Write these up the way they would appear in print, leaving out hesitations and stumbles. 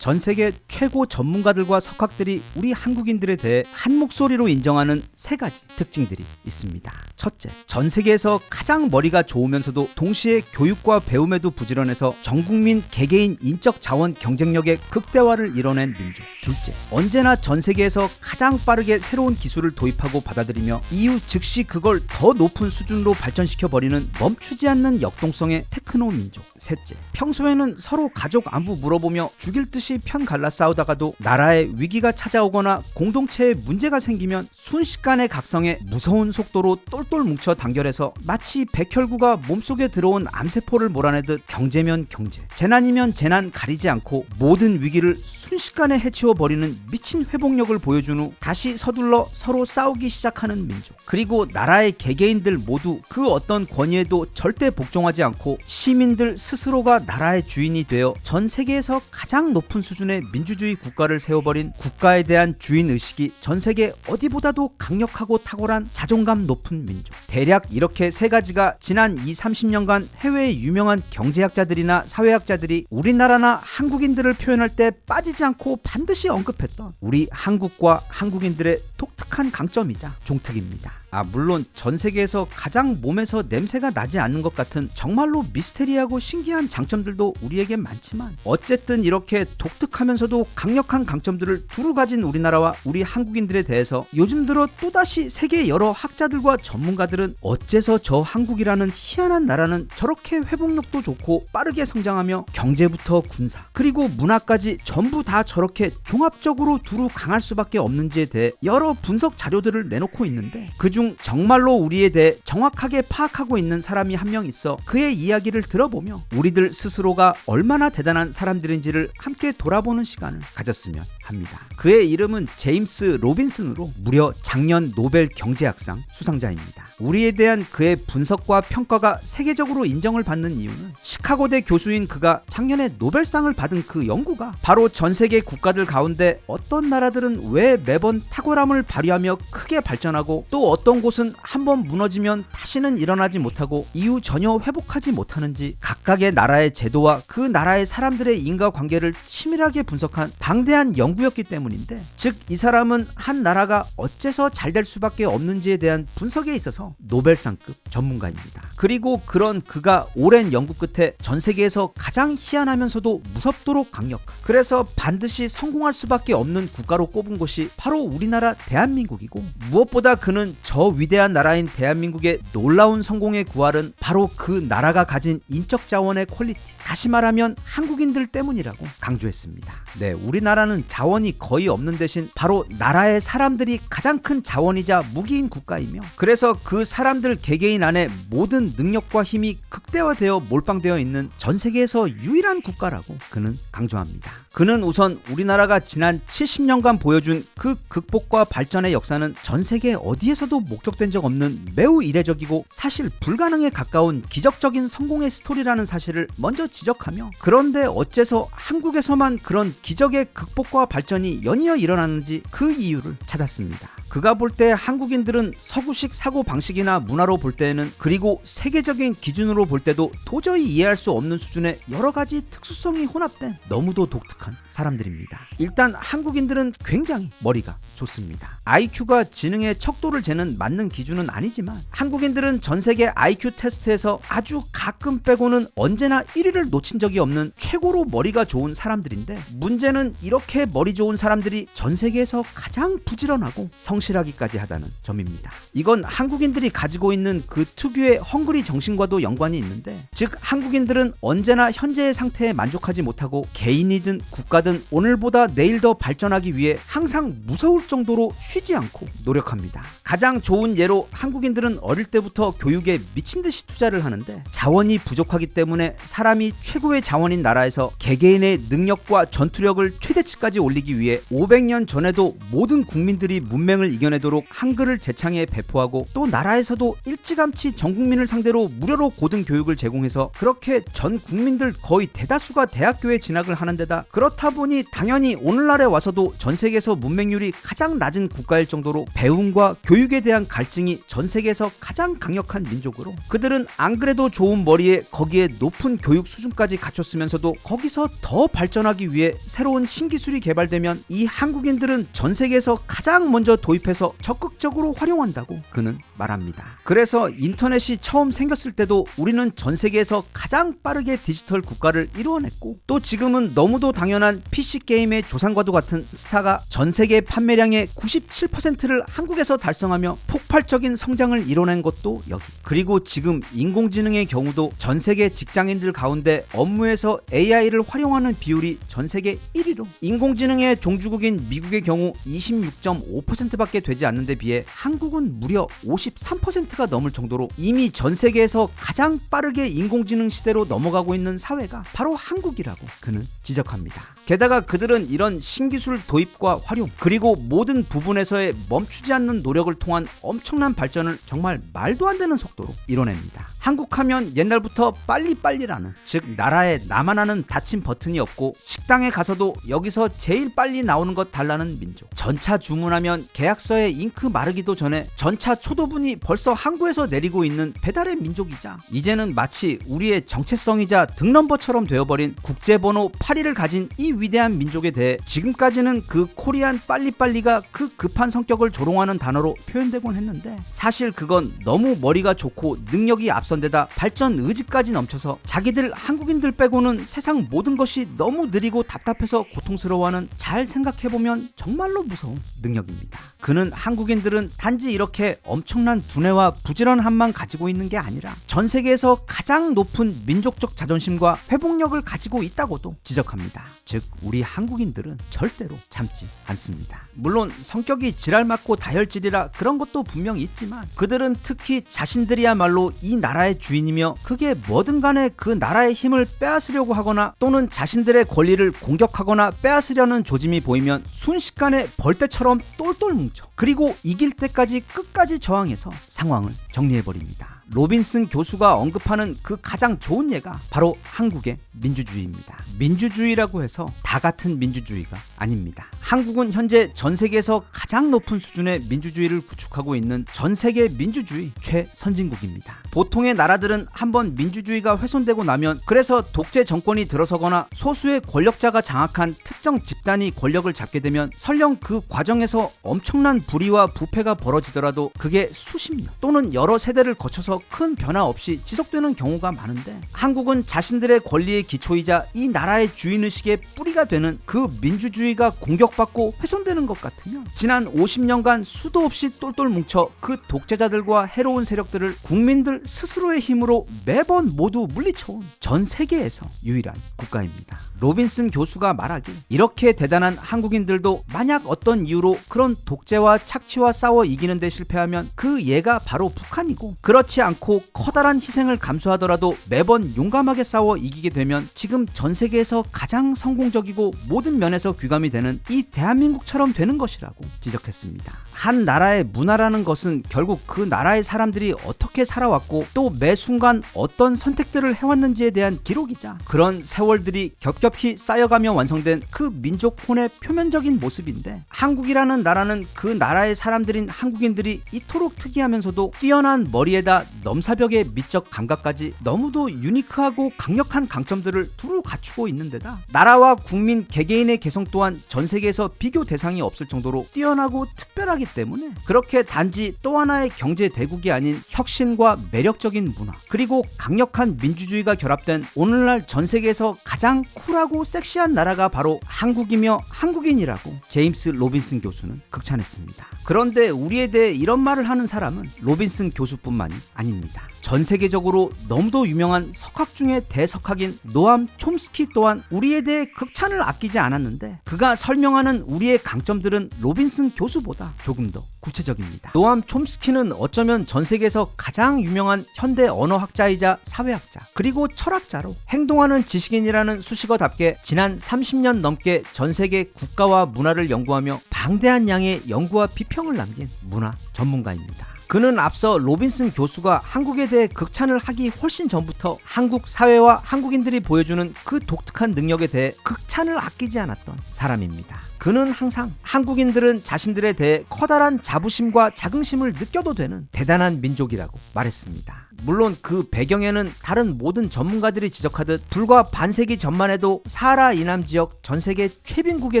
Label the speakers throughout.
Speaker 1: 전 세계 최고 전문가들과 석학들이 우리 한국인들에 대해 한 목소리로 인정하는 세 가지 특징들이 있습니다. 첫째, 전 세계에서 가장 머리가 좋으면서도 동시에 교육과 배움에도 부지런해서 전국민 개개인 인적 자원 경쟁력의 극대화를 이뤄낸 민족. 둘째, 언제나 전 세계에서 가장 빠르게 새로운 기술을 도입하고 받아들이며 이후 즉시 그걸 더 높은 수준으로 발전시켜버리는 멈추지 않는 역동성의 테크노 민족. 셋째, 평소에는 서로 가족 안부 물어보며 죽일 듯이 편 갈라 싸우다가도 나라에 위기가 찾아오거나 공동체에 문제가 생기면 순식간의 각성에 무서운 속도로 똘똘 뭉쳐 단결해서 마치 백혈구가 몸속에 들어온 암세포를 몰아내듯 경제면 경제, 재난이면 재난 가리지 않고 모든 위기를 순식간에 해치워버리는 미친 회복력을 보여준 후 다시 서둘러 서로 싸우기 시작하는 민족. 그리고 나라의 개개인들 모두 그 어떤 권위에도 절대 복종하지 않고 시민들 스스로가 나라의 주인이 되어 전 세계에서 가장 높은 수준의 민주주의 국가를 세워버린 국가에 대한 주인의식이 전 세계 어디보다도 강력하고 탁월한 자존감 높은 민족. 대략 이렇게 세 가지가 지난 20-30년간 해외의 유명한 경제학자들이나 사회학자들이 우리나라나 한국인들을 표현할 때 빠지지 않고 반드시 언급했던 우리 한국과 한국인들의 독특한 강점이자 종특입니다. 물론 전 세계에서 가장 몸에서 냄새가 나지 않는 것 같은 정말로 미스테리하고 신기한 장점들도 우리에겐 많지만 어쨌든 이렇게 독특하면서도 강력한 강점들을 두루 가진 우리나라와 우리 한국인들에 대해서 요즘 들어 또다시 세계 여러 학자들과 전문가들은 어째서 저 한국이라는 희한한 나라는 저렇게 회복력도 좋고 빠르게 성장하며 경제부터 군사 그리고 문화까지 전부 다 저렇게 종합적으로 두루 강할 수밖에 없는지에 대해 여러 분석 자료들을 내놓고 있는데 그중 정말로 우리에 대해 정확하게 파악하고 있는 사람이 한 명 있어 그의 이야기를 들어보며 우리들 스스로가 얼마나 대단한 사람들인지를 함께 돌아보는 시간을 가졌으면 합니다. 그의 이름은 제임스 로빈슨으로 무려 작년 노벨 경제학상 수상자입니다. 우리에 대한 그의 분석과 평가가 세계적으로 인정을 받는 이유는 시카고대 교수인 그가 작년에 노벨상을 받은 그 연구가 바로 전 세계 국가들 가운데 어떤 나라들은 왜 매번 탁월함을 발휘하며 크게 발전하고 또 어떤 곳은 한번 무너지면 다시는 일어나지 못하고 이후 전혀 회복하지 못하는지 각각의 나라의 제도와 그 나라의 사람들의 인과관계를 치밀하게 분석한 방대한 연구였기 때문인데, 즉 이 사람은 한 나라가 어째서 잘 될 수밖에 없는지에 대한 분석에 있어서 노벨상급 전문가입니다. 그리고 그런 그가 오랜 연구 끝에 전 세계에서 가장 희한하면서도 무섭도록 강력한, 그래서 반드시 성공할 수밖에 없는 국가로 꼽은 곳이 바로 우리나라 대한민국이고, 무엇보다 그는 저 위대한 나라인 대한민국의 놀라운 성공의 구할은 바로 그 나라가 가진 인적 자원의 퀄리티, 다시 말하면 한국인들 때문이라고 강조했습니다. 네, 우리나라는 자원이 거의 없는 대신 바로 나라의 사람들이 가장 큰 자원이자 무기인 국가이며, 그래서 그 사람들 개개인 안에 모든 능력과 힘이 극대화되어 몰빵되어 있는 전 세계에서 유일한 국가라고 그는 강조합니다. 그는 우선 우리나라가 지난 70년간 보여준 그 극복과 발전의 역사는 전 세계 어디에서도 목격된 적 없는 매우 이례적이고 사실 불가능에 가까운 기적적인 성공의 스토리라는 사실을 먼저 지적하며, 그런데 어째서 한국에서만 그런 기적의 극복과 발전이 연이어 일어났는지 그 이유를 찾았습니다. 그가 볼 때 한국인들은 서구식 사고방식이나 문화로 볼 때에는, 그리고 세계적인 기준으로 볼 때도 도저히 이해할 수 없는 수준의 여러 가지 특수성이 혼합된 너무도 독특한 사람들입니다. 일단 한국인들은 굉장히 머리가 좋습니다. IQ가 지능의 척도를 재는 맞는 기준은 아니지만 한국인들은 전 세계 IQ 테스트에서 아주 가끔 빼고는 언제나 1위를 놓친 적이 없는 최고로 머리가 좋은 사람들인데, 문제는 이렇게 머리 좋은 사람들이 전 세계에서 가장 부지런하고 성실하기까지 하다는 점입니다. 이건 한국인들이 가지고 있는 그 특유의 헝그리 정신과도 연관이 있는데, 즉 한국인들은 언제나 현재의 상태에 만족하지 못하고 개인이든 국가든 오늘보다 내일 더 발전하기 위해 항상 무서울 정도로 쉬지 않고 노력합니다. 가장 좋은 예로 한국인들은 어릴 때부터 교육에 미친듯이 투자를 하는데, 자원이 부족하기 때문에 사람이 최고의 자원인 나라에서 개개인의 능력과 전투력을 최대치까지 올리기 위해 500년 전에도 모든 국민들이 문맹을 분란을 이겨내도록 한글을 재창에 배포하고 또 나라에서도 일찌감치 전 국민을 상대로 무료로 고등교육을 제공해서 그렇게 전 국민들 거의 대다수가 대학교에 진학을 하는 데다 그렇다 보니 당연히 오늘날에 와서도 전 세계에서 문맹률이 가장 낮은 국가일 정도로 배움과 교육에 대한 갈증이 전 세계에서 가장 강력한 민족으로 그들은 안 그래도 좋은 머리에 거기에 높은 교육 수준까지 갖췄으면서도 거기서 더 발전하기 위해 새로운 신기술이 개발되면 이 한국인들은 전 세계에서 가장 먼저 도입해서 적극적으로 활용한다고 그는 말합니다. 그래서 인터넷이 처음 생겼을 때도 우리는 전 세계에서 가장 빠르게 디지털 국가를 이루어냈고 또 지금은 너무도 당연한 PC게임의 조상과도 같은 스타가 전 세계 판매량의 97%를 한국에서 달성하며 폭발적인 성장을 이뤄낸 것도 여기. 그리고 지금 인공지능의 경우도 전 세계 직장인들 가운데 업무에서 AI를 활용하는 비율이 전 세계 1위로 인공지능의 종주국인 미국의 경우 26.5%밖에 되지 않는 데 비해 한국은 무려 53%가 넘을 정도로 이미 전 세계에서 가장 빠르게 인공지능 시대로 넘어가고 있는 사회가 바로 한국이라고 그는 지적합니다. 게다가 그들은 이런 신기술 도입과 활용 그리고 모든 부분에서의 멈추지 않는 노력을 통한 엄청난 발전을 정말 말도 안 되는 속도로 이뤄냅니다. 한국하면 옛날부터 빨리빨리라는 즉 나라에 나만 아는 닫힌 버튼이 없고 식당에 가서도 여기서 제일 빨리 나오는 것 달라는 민족. 전차 주문하면 계약서에 잉크 마르기도 전에 전차 초도분이 벌써 항구에서 내리고 있는 배달의 민족이자 이제는 마치 우리의 정체성이자 등넘버처럼 되어버린 국제번호 8위를 가진 이 위대한 민족에 대해 지금까지는 그 코리안 빨리빨리가 그 급한 성격을 조롱하는 단어로 표현되곤 했는데 사실 그건 너무 머리가 좋고 능력이 앞선 데다 발전 의지까지 넘쳐서 자기들 한국인들 빼고는 세상 모든 것이 너무 느리고 답답해서 고통스러워하는 잘 생각해보면 정말로 무서운 능력입니다. 그는 한국인들은 단지 이렇게 엄청난 두뇌와 부지런함만 가지고 있는 게 아니라 전 세계에서 가장 높은 민족적 자존심과 회복력을 가지고 있다고도 지적합니다. 즉 우리 한국인들은 절대로 참지 않습니다. 물론 성격이 지랄맞고 다혈질이라 그런 것도 분명히 있지만 그들은 특히 자신들이야말로 이 나라의 주인이며 그게 뭐든 간에 그 나라의 힘을 빼앗으려고 하거나 또는 자신들의 권리를 공격하거나 빼앗으려는 조짐이 보이면 순식간에 벌떼처럼 똘똘 뭉쳐 그리고 이길 때까지 끝까지 저항해서 상황을 정리해버립니다. 로빈슨 교수가 언급하는 그 가장 좋은 예가 바로 한국의 민주주의입니다. 민주주의라고 해서 다 같은 민주주의가 아닙니다. 한국은 현재 전 세계에서 가장 높은 수준의 민주주의를 구축하고 있는 전 세계 민주주의 최선진국입니다. 보통의 나라들은 한번 민주주의가 훼손되고 나면 그래서 독재 정권이 들어서거나 소수의 권력자가 장악한 특정 집단이 권력을 잡게 되면 설령 그 과정에서 엄청난 불의와 부패가 벌어지더라도 그게 수십 년 또는 여러 세대를 거쳐서 큰 변화 없이 지속되는 경우가 많은데 한국은 자신들의 권리의 기초이자 이 나라의 주인의식의 뿌리가 되는 그 민주주의가 공격받고 훼손되는 것 같으면 지난 50년간 수도 없이 똘똘 뭉쳐 그 독재자들과 해로운 세력들을 국민들 스스로의 힘으로 매번 모두 물리쳐온 전 세계에서 유일한 국가입니다. 로빈슨 교수가 말하길 이렇게 대단한 한국인들도 만약 어떤 이유로 그런 독재와 착취와 싸워 이기는 데 실패하면 그 예가 바로 북한이고 그렇지 않고 커다란 희생을 감수하더라도 매번 용감하게 싸워 이기게 되면 지금 전 세계에서 가장 성공적이고 모든 면에서 귀감이 되는 이 대한민국처럼 되는 것이라고 지적했습니다. 한 나라의 문화라는 것은 결국 그 나라의 사람들이 어떻게 살아왔고 또 매 순간 어떤 선택들을 해왔는지에 대한 기록이자 그런 세월들이 겹겹이 쌓여가며 완성된 그 민족혼의 표면적인 모습인데 한국이라는 나라는 그 나라의 사람들인 한국인들이 이토록 특이하면서도 뛰어난 머리에다 넘사벽의 미적 감각까지 너무도 유니크하고 강력한 강점들을 두루 갖추고 있는 데다 나라와 국민 개개인의 개성 또한 전 세계에서 비교 대상이 없을 정도로 뛰어나고 특별하기 때문에 그렇게 단지 또 하나의 경제 대국이 아닌 혁신과 매력적인 문화 그리고 강력한 민주주의가 결합된 오늘날 전 세계에서 가장 쿨하고 섹시한 나라가 바로 한국이며 한국인이라고 제임스 로빈슨 교수는 극찬했습니다. 그런데 우리에 대해 이런 말을 하는 사람은 로빈슨 교수뿐만이 아닙니다. 전 세계적으로 너무도 유명한 석학 중의 대석학인 노암 촘스키 또한 우리에 대해 극찬을 아끼지 않았는데 그가 설명하는 우리의 강점들은 로빈슨 교수보다 조금 더 구체적입니다. 노암 촘스키는 어쩌면 전 세계에서 가장 유명한 현대 언어학자이자 사회학자 그리고 철학자로 행동하는 지식인이라는 수식어답게 지난 30년 넘게 전 세계 국가와 문화를 연구하며 방대한 양의 연구와 비평을 남긴 문화 전문가입니다. 그는 앞서 로빈슨 교수가 한국에 대해 극찬을 하기 훨씬 전부터 한국 사회와 한국인들이 보여주는 그 독특한 능력에 대해 극찬을 아끼지 않았던 사람입니다. 그는 항상 한국인들은 자신들에 대해 커다란 자부심과 자긍심을 느껴도 되는 대단한 민족이라고 말했습니다. 물론 그 배경에는 다른 모든 전문가들이 지적하듯 불과 반세기 전만 해도 사하라 이남 지역 전 세계 최빈국의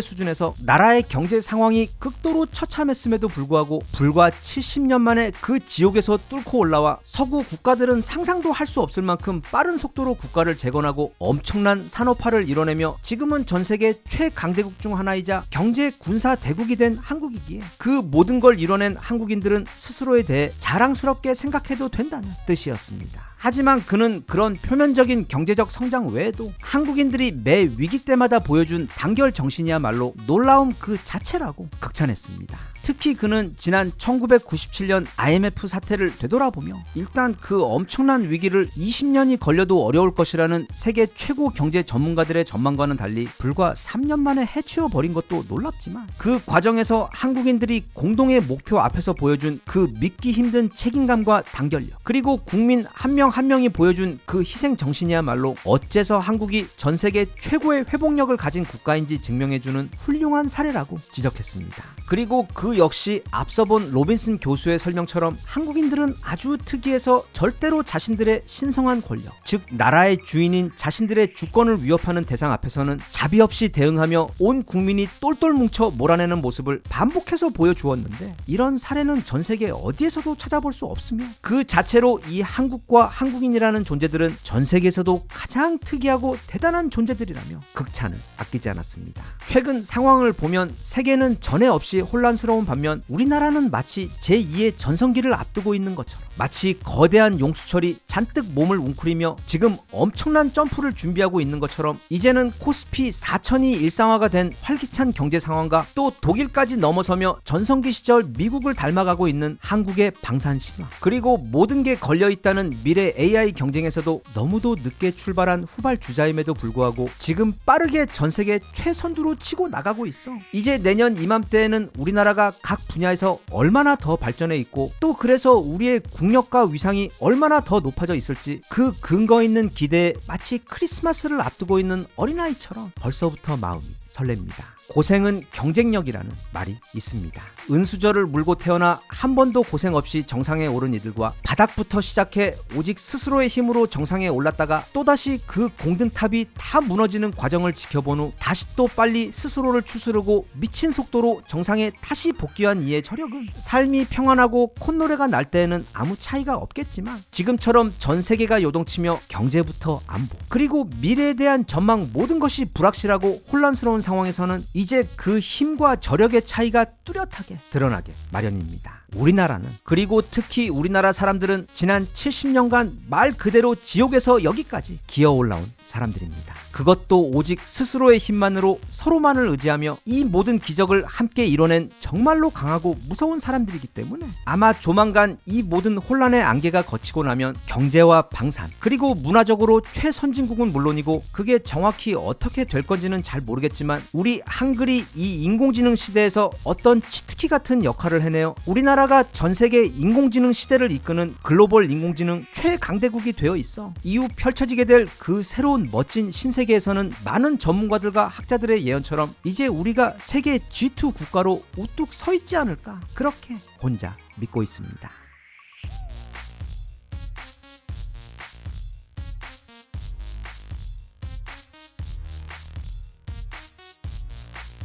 Speaker 1: 수준에서 나라의 경제 상황이 극도로 처참했음에도 불구하고 불과 70년 만에 그 지옥에서 뚫고 올라와 서구 국가들은 상상도 할 수 없을 만큼 빠른 속도로 국가를 재건하고 엄청난 산업화를 이뤄내며 지금은 전 세계 최강대국 중 하나이자 경제 군사 대국이 된 한국이기에 그 모든 걸 이뤄낸 한국인들은 스스로에 대해 자랑스럽게 생각해도 된다는 뜻이었습니다. 하지만 그는 그런 표면적인 경제적 성장 외에도 한국인들이 매 위기 때마다 보여준 단결 정신이야말로 놀라움 그 자체라고 극찬했습니다. 특히 그는 지난 1997년 IMF 사태를 되돌아보며 일단 그 엄청난 위기를 20년이 걸려도 어려울 것이라는 세계 최고 경제 전문가들의 전망과는 달리 불과 3년 만에 해치워버린 것도 놀랍지만 그 과정에서 한국인들이 공동의 목표 앞에서 보여준 그 믿기 힘든 책임감과 단결력 그리고 국민 한 명 한 명이 보여준 그 희생 정신이야말로 어째서 한국이 전 세계 최고의 회복력을 가진 국가인지 증명해주는 훌륭한 사례라고 지적했습니다. 그리고 그 역시 앞서 본 로빈슨 교수의 설명처럼 한국인들은 아주 특이해서 절대로 자신들의 신성한 권력, 즉 나라의 주인인 자신들의 주권을 위협하는 대상 앞에서는 자비 없이 대응하며 온 국민이 똘똘 뭉쳐 몰아내는 모습을 반복해서 보여주었는데 이런 사례는 전 세계 어디에서도 찾아볼 수 없으며 그 자체로 이 한국과 한국인이라는 존재들은 전 세계에서도 가장 특이하고 대단한 존재들이라며 극찬을 아끼지 않았습니다. 최근 상황을 보면 세계는 전에 없이 혼란스러운 반면 우리나라는 마치 제2의 전성기를 앞두고 있는 것처럼 마치 거대한 용수철이 잔뜩 몸을 웅크리며 지금 엄청난 점프를 준비하고 있는 것처럼 이제는 코스피 4000이 일상화가 된 활기찬 경제 상황과 또 독일까지 넘어서며 전성기 시절 미국을 닮아가고 있는 한국의 방산신화 그리고 모든 게 걸려있다는 미래 AI 경쟁에서도 너무도 늦게 출발한 후발주자임에도 불구하고 지금 빠르게 전세계 최선두로 치고 나가고 있어. 이제 내년 이맘때에는 우리나라가 각 분야에서 얼마나 더 발전해 있고 또 그래서 우리의 국력과 위상이 얼마나 더 높아져 있을지 그 근거 있는 기대에 마치 크리스마스를 앞두고 있는 어린아이처럼 벌써부터 마음이 설렙니다. 고생은 경쟁력이라는 말이 있습니다. 은수저를 물고 태어나 한 번도 고생 없이 정상에 오른 이들과 바닥부터 시작해 오직 스스로의 힘으로 정상에 올랐다가 또다시 그 공든탑이 다 무너지는 과정을 지켜본 후 다시 또 빨리 스스로를 추스르고 미친 속도로 정상에 다시 복귀한 이의 저력은 삶이 평안하고 콧노래가 날 때에는 아무 차이가 없겠지만 지금처럼 전 세계가 요동치며 경제부터 안보 그리고 미래에 대한 전망 모든 것이 불확실하고 혼란스러운 상황에서는 이제 그 힘과 저력의 차이가 뚜렷하게 드러나게 마련입니다. 우리나라는 그리고 특히 우리나라 사람들은 지난 70년간 말 그대로 지옥에서 여기까지 기어 올라온 사람들입니다. 그것도 오직 스스로의 힘만으로 서로만을 의지하며 이 모든 기적을 함께 이뤄낸 정말로 강하고 무서운 사람들이기 때문에 아마 조만간 이 모든 혼란의 안개가 걷히고 나면 경제와 방산 그리고 문화적으로 최선진국은 물론이고 그게 정확히 어떻게 될 건지는 잘 모르겠지만 우리 한글이 이 인공지능 시대에서 어떤 치트키 같은 역할을 해내어 우리나라가 전 세계 인공지능 시대를 이끄는 글로벌 인공지능 최강대국이 되어 있어 이후 펼쳐지게 될 그 새로운 멋진 신세계에서는 많은 전문가들과 학자들의 예언처럼 이제 우리가 세계 G2 국가로 우뚝 서 있지 않을까 그렇게 혼자 믿고 있습니다.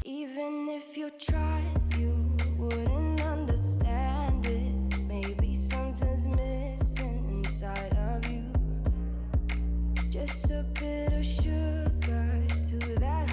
Speaker 2: Even if you tried, you wouldn't understand it. Maybe something's missing inside of you. Just a bit of sugar to that